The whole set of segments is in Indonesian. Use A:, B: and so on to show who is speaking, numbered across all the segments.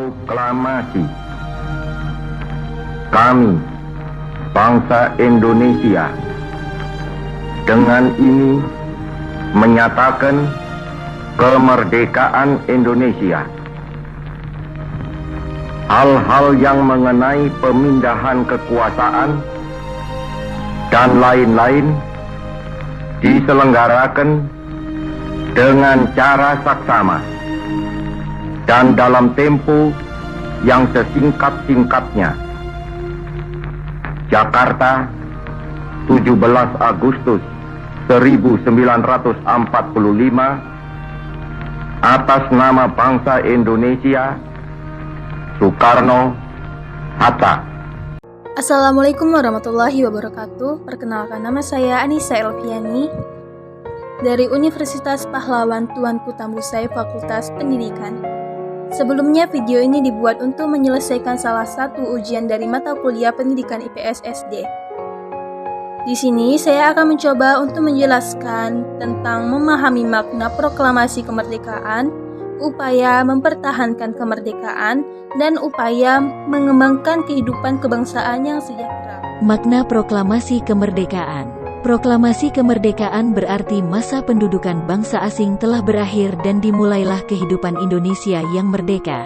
A: Proklamasi. Kami, bangsa Indonesia, dengan ini menyatakan kemerdekaan Indonesia. Hal-hal yang mengenai pemindahan kekuasaan dan lain-lain diselenggarakan dengan cara saksama dan dalam tempo yang sesingkat-singkatnya. Jakarta, 17 Agustus 1945, atas nama bangsa Indonesia, Soekarno Hatta.
B: Assalamualaikum warahmatullahi wabarakatuh. Perkenalkan, nama saya Anissa Elviani dari Universitas Pahlawan Tuanku Tambusai Fakultas Pendidikan. Sebelumnya video ini dibuat untuk menyelesaikan salah satu ujian dari mata kuliah Pendidikan IPS SD. Di sini saya akan mencoba untuk menjelaskan tentang memahami makna proklamasi kemerdekaan, upaya mempertahankan kemerdekaan, dan upaya mengembangkan kehidupan kebangsaan yang sejahtera.
C: Makna proklamasi kemerdekaan. Proklamasi kemerdekaan berarti masa pendudukan bangsa asing telah berakhir dan dimulailah kehidupan Indonesia yang merdeka.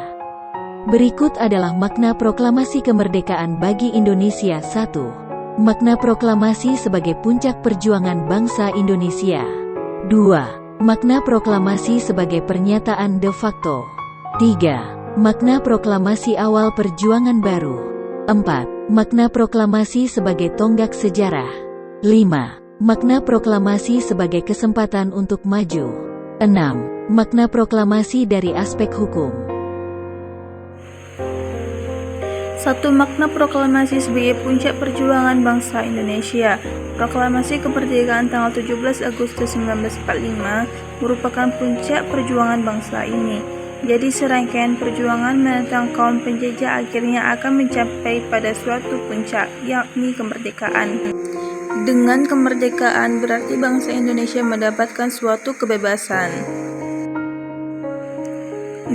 C: Berikut adalah makna proklamasi kemerdekaan bagi Indonesia. 1. Makna proklamasi sebagai puncak perjuangan bangsa Indonesia. 2. Makna proklamasi sebagai pernyataan de facto. 3. Makna proklamasi awal perjuangan baru. 4. Makna proklamasi sebagai tonggak sejarah. 5. Makna proklamasi sebagai kesempatan untuk maju. 6. Makna proklamasi dari aspek hukum.
B: 1. Makna proklamasi sebagai puncak perjuangan bangsa Indonesia. Proklamasi kemerdekaan tanggal 17 Agustus 1945 merupakan puncak perjuangan bangsa ini. Jadi serangkaian perjuangan menentang kaum penjajah akhirnya akan mencapai pada suatu puncak, yakni kemerdekaan. Dengan kemerdekaan berarti bangsa Indonesia mendapatkan suatu kebebasan.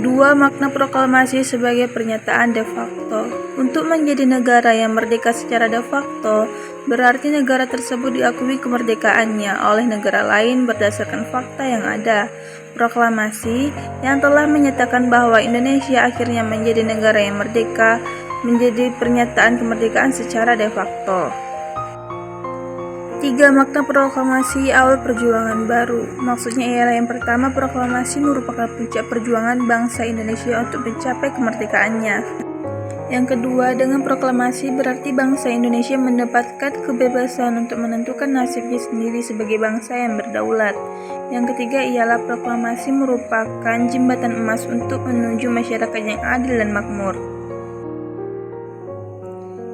B: 2. Makna proklamasi sebagai pernyataan de facto. Untuk menjadi negara yang merdeka secara de facto, berarti negara tersebut diakui kemerdekaannya oleh negara lain berdasarkan fakta yang ada. Proklamasi yang telah menyatakan bahwa Indonesia akhirnya menjadi negara yang merdeka menjadi pernyataan kemerdekaan secara de facto. 3. Makna proklamasi awal perjuangan baru. Maksudnya ialah yang pertama, proklamasi merupakan puncak perjuangan bangsa Indonesia untuk mencapai kemerdekaannya. Yang kedua, dengan proklamasi berarti bangsa Indonesia mendapatkan kebebasan untuk menentukan nasibnya sendiri sebagai bangsa yang berdaulat. Yang ketiga ialah proklamasi merupakan jembatan emas untuk menuju masyarakat yang adil dan makmur.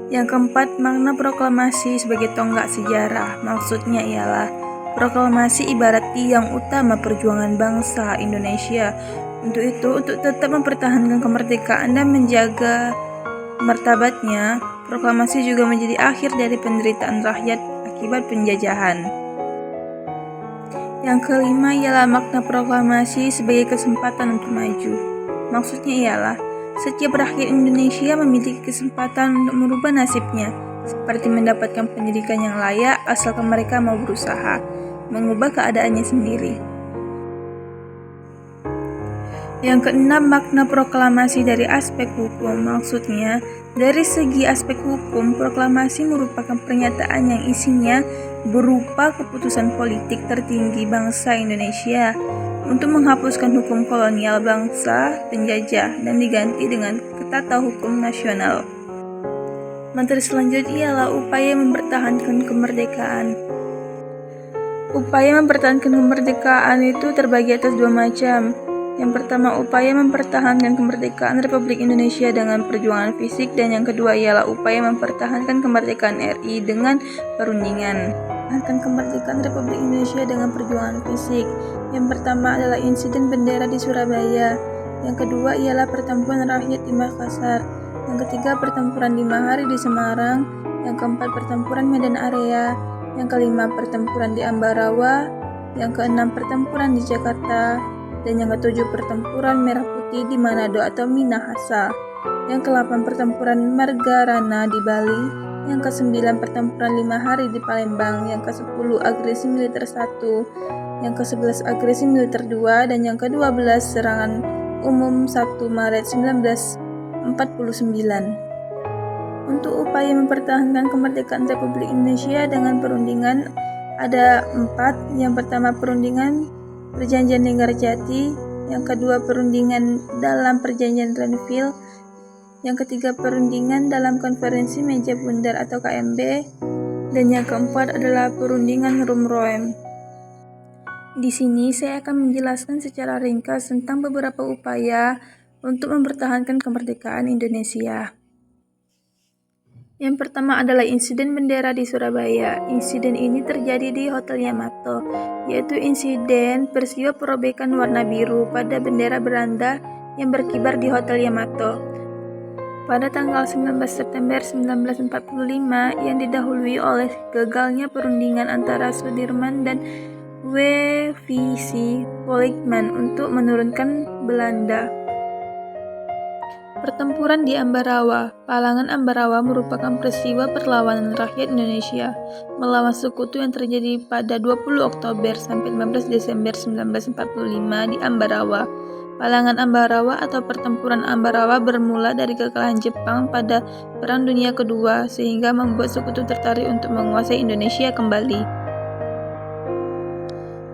B: Yang keempat, makna proklamasi sebagai tonggak sejarah. Maksudnya ialah proklamasi ibarat tiang utama perjuangan bangsa Indonesia. Untuk itu, untuk tetap mempertahankan kemerdekaan dan menjaga martabatnya, proklamasi juga menjadi akhir dari penderitaan rakyat akibat penjajahan. Yang kelima ialah makna proklamasi sebagai kesempatan untuk maju. Maksudnya ialah setiap rakyat Indonesia memiliki kesempatan untuk merubah nasibnya, seperti mendapatkan pendidikan yang layak asalkan mereka mau berusaha mengubah keadaannya sendiri. Yang keenam, makna proklamasi dari aspek hukum. Maksudnya, dari segi aspek hukum, proklamasi merupakan pernyataan yang isinya berupa keputusan politik tertinggi bangsa Indonesia untuk menghapuskan hukum kolonial bangsa penjajah dan diganti dengan tata hukum nasional. Materi selanjutnya ialah upaya mempertahankan kemerdekaan. Upaya mempertahankan kemerdekaan itu terbagi atas dua macam. Yang pertama, upaya mempertahankan kemerdekaan Republik Indonesia dengan perjuangan fisik, dan yang kedua ialah upaya mempertahankan kemerdekaan RI dengan perundingan. Mempertahankan kemerdekaan Republik Indonesia dengan perjuangan fisik. Yang pertama adalah insiden bendera di Surabaya. Yang kedua ialah pertempuran rakyat di Makassar. Yang ketiga, pertempuran 5 hari di Semarang. Yang keempat, pertempuran Medan Area. Yang kelima, pertempuran di Ambarawa. Yang keenam, pertempuran di Jakarta. Dan yang ketujuh, pertempuran Merah Putih Putih di Manado atau Minahasa. Yang ke-8 pertempuran Margarana di Bali. Yang ke-9 pertempuran 5 hari di Palembang. Yang ke-10 agresi militer 1. Yang ke-11 agresi militer 2. Dan yang ke-12 serangan umum 1 Maret 1949. Untuk upaya mempertahankan kemerdekaan Republik Indonesia dengan perundingan ada 4. Yang pertama perundingan Perjanjian Linggarjati, yang kedua perundingan dalam Perjanjian Renville, yang ketiga perundingan dalam Konferensi Meja Bundar atau KMB, dan yang keempat adalah perundingan Rumroem. Di sini saya akan menjelaskan secara ringkas tentang beberapa upaya untuk mempertahankan kemerdekaan Indonesia. Yang pertama adalah insiden bendera di Surabaya. Insiden ini terjadi di Hotel Yamato, yaitu insiden peristiwa perobekan warna biru pada bendera Belanda yang berkibar di Hotel Yamato pada tanggal 19 September 1945 yang didahului oleh gagalnya perundingan antara Sudirman dan W.V.C. Polygman untuk menurunkan Belanda. Pertempuran di Ambarawa. Palangan Ambarawa merupakan peristiwa perlawanan rakyat Indonesia melawan sekutu yang terjadi pada 20 Oktober sampai 15 Desember 1945 di Ambarawa. Palangan Ambarawa atau Pertempuran Ambarawa bermula dari kekalahan Jepang pada Perang Dunia Kedua sehingga membuat sekutu tertarik untuk menguasai Indonesia kembali.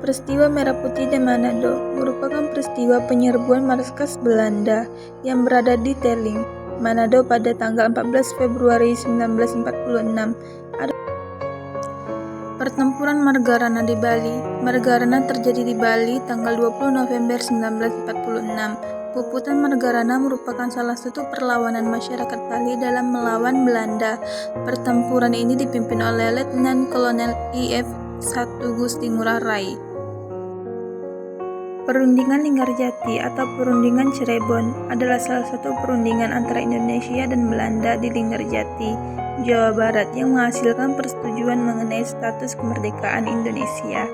B: Peristiwa Merah Putih di Manado merupakan peristiwa penyerbuan markas Belanda yang berada di Tering, Manado pada tanggal 14 Februari 1946. Pertempuran Margarana di Bali. Margarana terjadi di Bali tanggal 20 November 1946. Puputan Margarana merupakan salah satu perlawanan masyarakat Bali dalam melawan Belanda. Pertempuran ini dipimpin oleh Letnan Kolonel I.F. 1 Gusti Ngurah Rai. Perundingan Linggarjati atau Perundingan Cirebon adalah salah satu perundingan antara Indonesia dan Belanda di Linggarjati, Jawa Barat yang menghasilkan persetujuan mengenai status kemerdekaan Indonesia.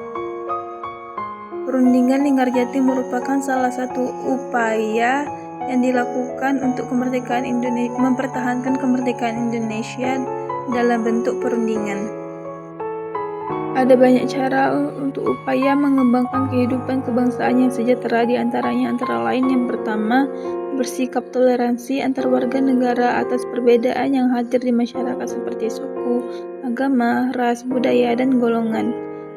B: Perundingan Linggarjati merupakan salah satu upaya yang dilakukan untuk kemerdekaan Indonesia, mempertahankan kemerdekaan Indonesia dalam bentuk perundingan. Ada banyak cara untuk upaya mengembangkan kehidupan kebangsaan yang sejahtera, di antaranya antara lain yang pertama, bersikap toleransi antar warga negara atas perbedaan yang hadir di masyarakat seperti suku, agama, ras, budaya, dan golongan.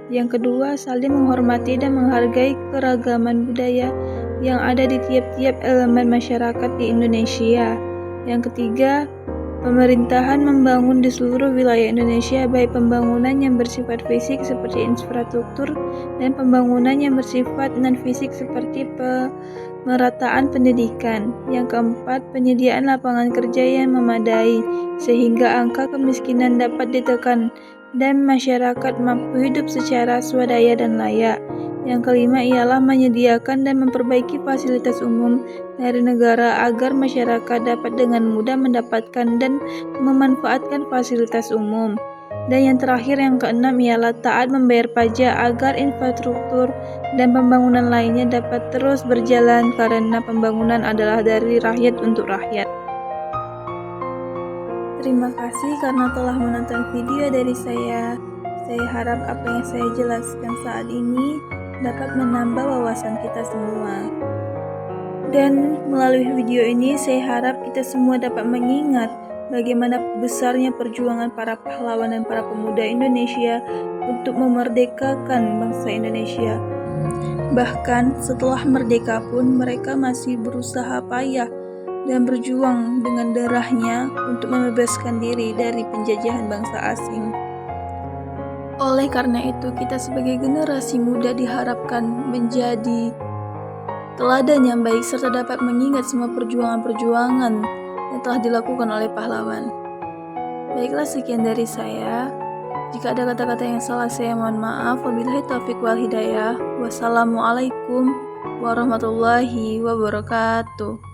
B: Yang kedua, saling menghormati dan menghargai keragaman budaya yang ada di tiap-tiap elemen masyarakat di Indonesia. Yang ketiga, pemerintahan membangun di seluruh wilayah Indonesia, baik pembangunan yang bersifat fisik seperti infrastruktur dan pembangunan yang bersifat non-fisik seperti pemerataan pendidikan. Yang keempat, penyediaan lapangan kerja yang memadai sehingga angka kemiskinan dapat ditekan dan masyarakat mampu hidup secara swadaya dan layak. Yang kelima ialah menyediakan dan memperbaiki fasilitas umum dari negara agar masyarakat dapat dengan mudah mendapatkan dan memanfaatkan fasilitas umum. Dan yang terakhir, yang keenam ialah taat membayar pajak agar infrastruktur dan pembangunan lainnya dapat terus berjalan karena pembangunan adalah dari rakyat untuk rakyat. Terima kasih karena telah menonton video dari saya. Saya harap apa yang saya jelaskan saat ini dapat menambah wawasan kita semua. Dan melalui video ini saya harap kita semua dapat mengingat bagaimana besarnya perjuangan para pahlawan dan para pemuda Indonesia untuk memerdekakan bangsa Indonesia. Bahkan setelah merdeka pun mereka masih berusaha payah dan berjuang dengan darahnya untuk membebaskan diri dari penjajahan bangsa asing. Oleh karena itu, kita sebagai generasi muda diharapkan menjadi teladan yang baik serta dapat mengingat semua perjuangan-perjuangan yang telah dilakukan oleh pahlawan. Baiklah, sekian dari saya. Jika ada kata-kata yang salah, saya mohon maaf. Wabillahi taufiq wal hidayah. Wassalamualaikum warahmatullahi wabarakatuh.